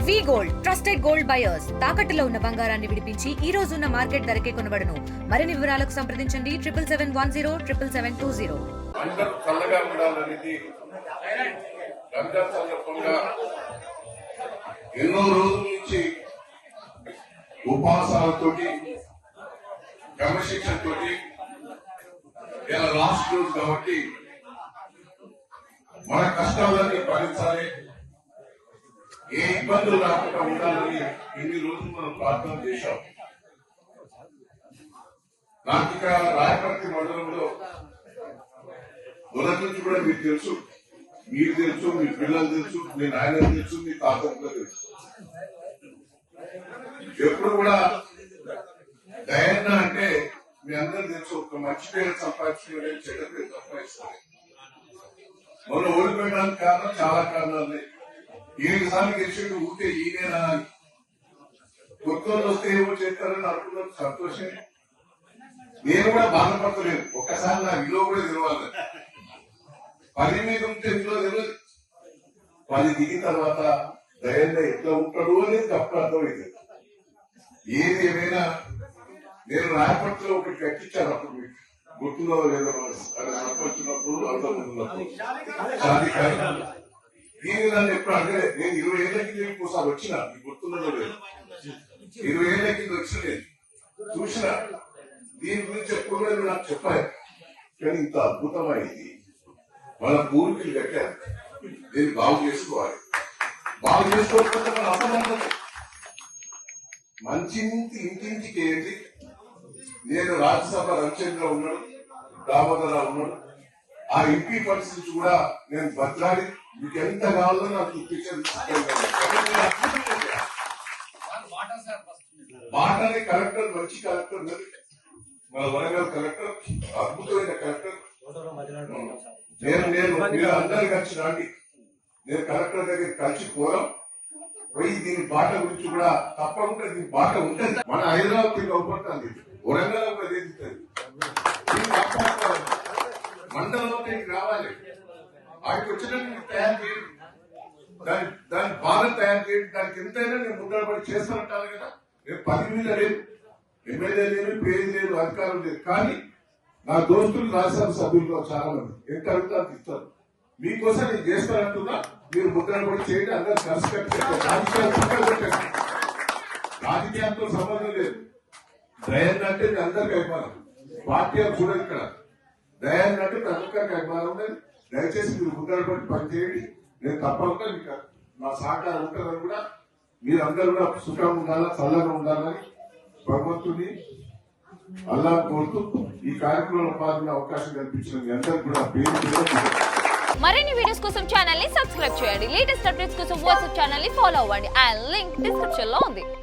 వి gold trusted gold buyers తాకట్టులో ఉన్న బంగారాన్ని విడిపించి ఈ రోజు ఉన్న మార్కెట్ ధరకే కొనబడును. మరిన్ని వివరాలకు సంప్రదించండి 7771077720. అందరూ చల్లగా ఉండాలనేది రంజాన్ సందర్భంగా ఎన్నో రోజుల నుంచి ఉపవాసాలతోటి క్రమశిక్షణతోటి ఇలా లాస్ట్ రోజు కాబట్టి మన కష్టాలన్నీ భరించాలి, ఏ ఇబ్బందులు రాకుండా ఉండాలని ఇన్ని రోజులు మనం ప్రార్థన చేశాం. నాకు ఇక్కడ రాయపర్తి మండలంలో మొదటి నుంచి కూడా మీకు తెలుసు, మీరు తెలుసు, మీ పిల్లలు తెలుసు, మీ నాయన తెలుసు, మీ తాత కూడా తెలుసు. ఎప్పుడు కూడా దయన్న అంటే మీ అందరూ తెలుసు, ఒక మంచి పేరు సంపాదించుకునే చెడ్డ పేరు సంపాదిస్తారు. మొన్న ఓడిపోయడానికి కారణం చాలా కారణాలు. 7 సార్లు గెలిచేది ఊటే ఈయనేనా అని కొత్త వస్తే ఏమో చేస్తారని అనుకున్నాను. సంతోషమే, నేను కూడా బాధపడతలేదు. ఒక్కసారి నా విలువ కూడా తెలవాలి. 10 మీద ఉంటే విలువ తెలియదు, 10 దిగిన తర్వాత ధైర్యంగా ఎట్లా ఉంటాడు అనేది అప్పుడు అర్థమైంది. ఏది ఏమైనా నేను రాయపట్టిలో ఒకటి కట్టించాను. అప్పుడు మీకు గుర్తుందో లేదో సంపడుతున్నప్పుడు అర్థమవుతున్నప్పుడు దీన్ని నన్ను ఎప్పుడు అడగలేదు. నేను 20 ఏళ్ల కింద ఇంకోసారి వచ్చిన, మీకు గుర్తున్నదో లేదు, 20 ఏళ్ల కింద వచ్చిన నేను చూసిన. దీని గురించి ఎప్పుడు కూడా నాకు చెప్పాలి. కానీ ఇంత అద్భుతమైంది మన పూర్వీకులు కట్టారు. దీన్ని బాగు చేసుకోవాలి. బాగు చేసుకోకపోతే మన అసలు మంచి ఇంటింటికి ఏంటి. నేను రాజ్యసభ రవిచంద్ర ఉన్నాడు, దామోదరరావు ఉన్నాడు. ఆ ఎంపీ పరిస్థితి కూడా నేను బట్లాడి మీకు ఎంత కావాలో నాకు చూపించాను. మాటని కలెక్టర్, మంచి కలెక్టర్, మన వరంగల్ కలెక్టర్, అద్భుతమైన కలెక్టర్. నేను మీరు అందరు కలిసి రండి, నేను కలెక్టర్ దగ్గర కలిసి పోరాం పోయి దీని బాట గురించి కూడా తప్పకుండా దీని బాట ఉంటుంది. మన హైదరాబాద్ అవుపడుతుంది, వరంగల్ కూడా ఎదుగుతుంది. మండలంలో రావాలి, వాటికి వచ్చినట్టు తయారు చేయండి, దాని బాధ తయారు చేయండి. దానికి ఎంతైనా నేను ముద్రపడి చేస్తానంటాను కదా. నేను 10 మీద లేదు, ఎమ్మెల్యే లేదు, పేరు లేదు, అధికారం లేదు. కానీ నా దోస్తులు రాజ్యసభ సభ్యులు చాలా మంది ఎంత అడుగుతారు ఇస్తారు. మీకోసం నేను చేస్తానంటున్నా, మీరు ముద్రపడి చేయండి. అందరూ కలిసి కట్టి రాజకీయాలతో సంబంధం లేదు. దయాన్ని అంటే మీ అందరికి అభిమానం. పార్టీ చూడదు ఇక్కడ. దయాన్ని అంటే ప్రతి ఒక్కరికి అభిమానం ఉండదు. దయచేసి మీరు ముద్రపడి పనిచేయండి. నేను తప్పకుండా మీకు నా సహకారం ఉంటుందని కూడా, మీరందరూ కూడా సుఖంగా ఉండాలా, చల్లగా ఉండాలని భగవంతుని అల్లా కోరుతూ ఈ కార్యక్రమంలో పాల్గొనే అవకాశం కల్పించిన మీ అందరికి కూడా పేరు. మరిన్ని వీడియోస్ కోసం ఛానల్ ని సబ్స్క్రైబ్ చేయండి. లేటెస్ట్ అప్డేట్స్ కోసం వాట్సాప్ ఛానల్ ని ఫాలో అవ్వండి. ఆ లింక్ డిస్క్రిప్షన్ లో ఉంది.